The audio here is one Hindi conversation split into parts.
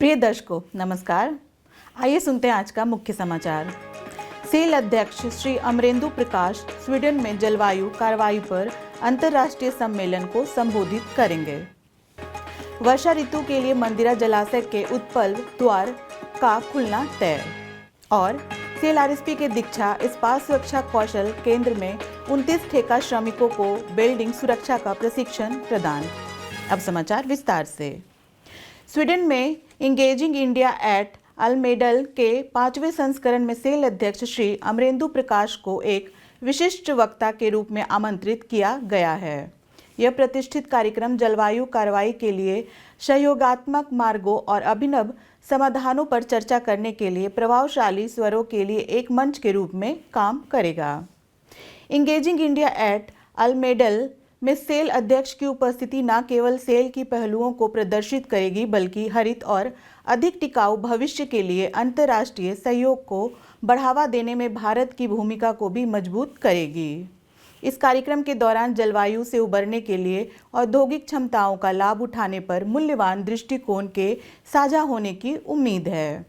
प्रिय दर्शकों नमस्कार। आइए सुनते हैं आज का मुख्य समाचार। सेल अध्यक्ष श्री अमरेंदु प्रकाश स्वीडन में जलवायु कार्रवाई पर अंतर्राष्ट्रीय सम्मेलन को संबोधित करेंगे। वर्षा ऋतु के लिए मंदिरा जलाशय के उत्पल द्वार का खुलना तय। और सेल आरएसपी के दीक्षा इस्पात सुरक्षा कौशल केंद्र में 29 ठेका श्रमिकों को बिल्डिंग सुरक्षा का प्रशिक्षण प्रदान। अब समाचार विस्तार से। स्वीडन में इंगेजिंग इंडिया एट अल्मेडल के 5वें संस्करण में सेल अध्यक्ष श्री अमरेंदु प्रकाश को एक विशिष्ट वक्ता के रूप में आमंत्रित किया गया है। यह प्रतिष्ठित कार्यक्रम जलवायु कार्रवाई के लिए सहयोगात्मक मार्गों और अभिनव समाधानों पर चर्चा करने के लिए प्रभावशाली स्वरों के लिए एक मंच के रूप में काम करेगा। इंगेजिंग इंडिया एट अल्मेडल में सेल अध्यक्ष की उपस्थिति न केवल सेल की पहलुओं को प्रदर्शित करेगी बल्कि हरित और अधिक टिकाऊ भविष्य के लिए अंतर्राष्ट्रीय सहयोग को बढ़ावा देने में भारत की भूमिका को भी मजबूत करेगी। इस कार्यक्रम के दौरान जलवायु से उबरने के लिए औद्योगिक क्षमताओं का लाभ उठाने पर मूल्यवान दृष्टिकोण के साझा होने की उम्मीद है।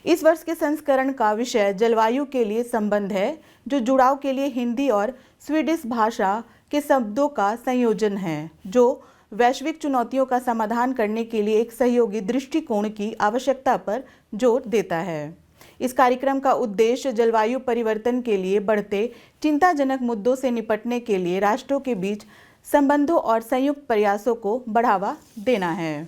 इस वर्ष के संस्करण का विषय जलवायु के लिए संबंध है, जो जुड़ाव के लिए हिंदी और स्वीडिश भाषा के शब्दों का संयोजन है, जो वैश्विक चुनौतियों का समाधान करने के लिए एक सहयोगी दृष्टिकोण की आवश्यकता पर जोर देता है। इस कार्यक्रम का उद्देश्य जलवायु परिवर्तन के लिए बढ़ते चिंताजनक मुद्दों से निपटने के लिए राष्ट्रों के बीच संबंधों और संयुक्त प्रयासों को बढ़ावा देना है।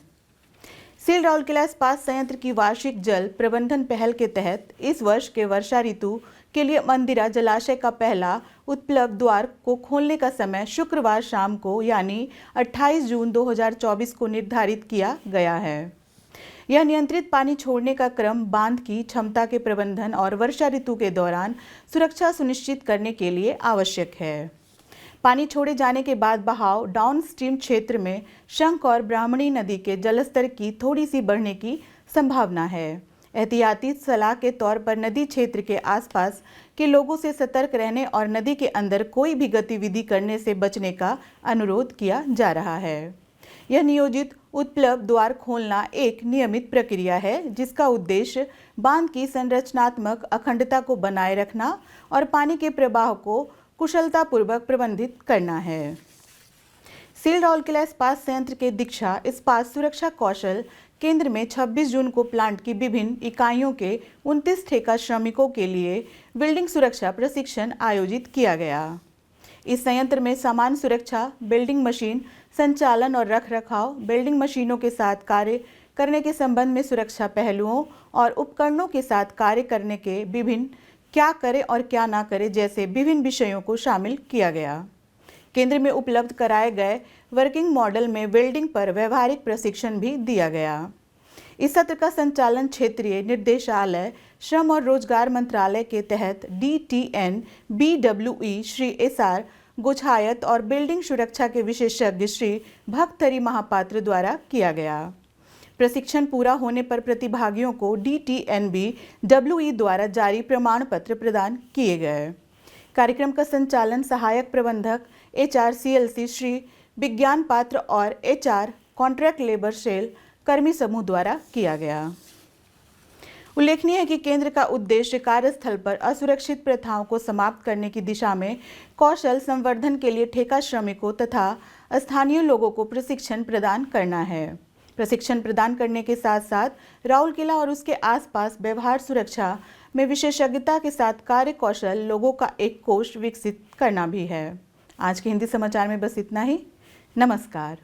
सेल राउरकेला इस्पात संयंत्र की वार्षिक जल प्रबंधन पहल के तहत इस वर्ष के वर्षा ऋतु के लिए मंदिरा जलाशय का पहला उपलब्ध द्वार को खोलने का समय शुक्रवार शाम को यानी 28 जून 2024 को निर्धारित किया गया है। यह नियंत्रित पानी छोड़ने का क्रम बांध की क्षमता के प्रबंधन और वर्षा ऋतु के दौरान सुरक्षा सुनिश्चित करने के लिए आवश्यक है। पानी छोड़े जाने के बाद बहाव डाउन स्ट्रीम क्षेत्र में शंख और ब्राह्मणी नदी के जलस्तर की थोड़ी सी बढ़ने की संभावना है। एहतियाती सलाह के तौर पर नदी क्षेत्र के आसपास के लोगों से सतर्क रहने और नदी के अंदर कोई भी गतिविधि करने से बचने का अनुरोध किया जा रहा है। यह नियोजित उपलब्ध द्वार खोलना एक नियमित प्रक्रिया है, जिसका उद्देश्य बांध की संरचनात्मक अखंडता को बनाए रखना और पानी के प्रवाह को कुशलतापूर्वक प्रबंधित करना है। सेल राउरकेला इस्पात संयंत्र के दीक्षा इस्पात सुरक्षा कौशल केंद्र में 26 जून को प्लांट की विभिन्न इकाइयों के 29 ठेका श्रमिकों के लिए बिल्डिंग सुरक्षा प्रशिक्षण आयोजित किया गया। इस संयंत्र में सामान्य सुरक्षा, बिल्डिंग मशीन संचालन और रखरखाव, बिल्डिंग मशीनों के साथ कार्य करने के संबंध में सुरक्षा पहलुओं और उपकरणों के साथ कार्य करने के विभिन्न क्या करें और क्या ना करें जैसे विभिन्न विषयों को शामिल किया गया। केंद्र में उपलब्ध कराए गए वर्किंग मॉडल में वेल्डिंग पर व्यवहारिक प्रशिक्षण भी दिया गया। इस सत्र का संचालन क्षेत्रीय निर्देशालय श्रम और रोजगार मंत्रालय के तहत DTN BWE श्री SR गोछायत और बिल्डिंग सुरक्षा के विशेषज्ञ श्री भक्तरी महापात्र द्वारा किया गया। प्रशिक्षण पूरा होने पर प्रतिभागियों को DTNB WE द्वारा जारी प्रमाण पत्र प्रदान किए गए। कार्यक्रम का संचालन सहायक प्रबंधक HR CLC श्री विज्ञान पात्र और HR कॉन्ट्रैक्ट लेबर सेल कर्मी समूह द्वारा किया गया। उल्लेखनीय है कि केंद्र का उद्देश्य कार्यस्थल पर असुरक्षित प्रथाओं को समाप्त करने की दिशा में कौशल संवर्धन के लिए ठेका श्रमिकों तथा स्थानीय लोगों को प्रशिक्षण प्रदान करना है। प्रशिक्षण प्रदान करने के साथ साथ राउरकेला और उसके आसपास व्यवहार सुरक्षा में विशेषज्ञता के साथ कार्य कौशल लोगों का एक कोष विकसित करना भी है। आज के हिंदी समाचार में बस इतना ही। नमस्कार।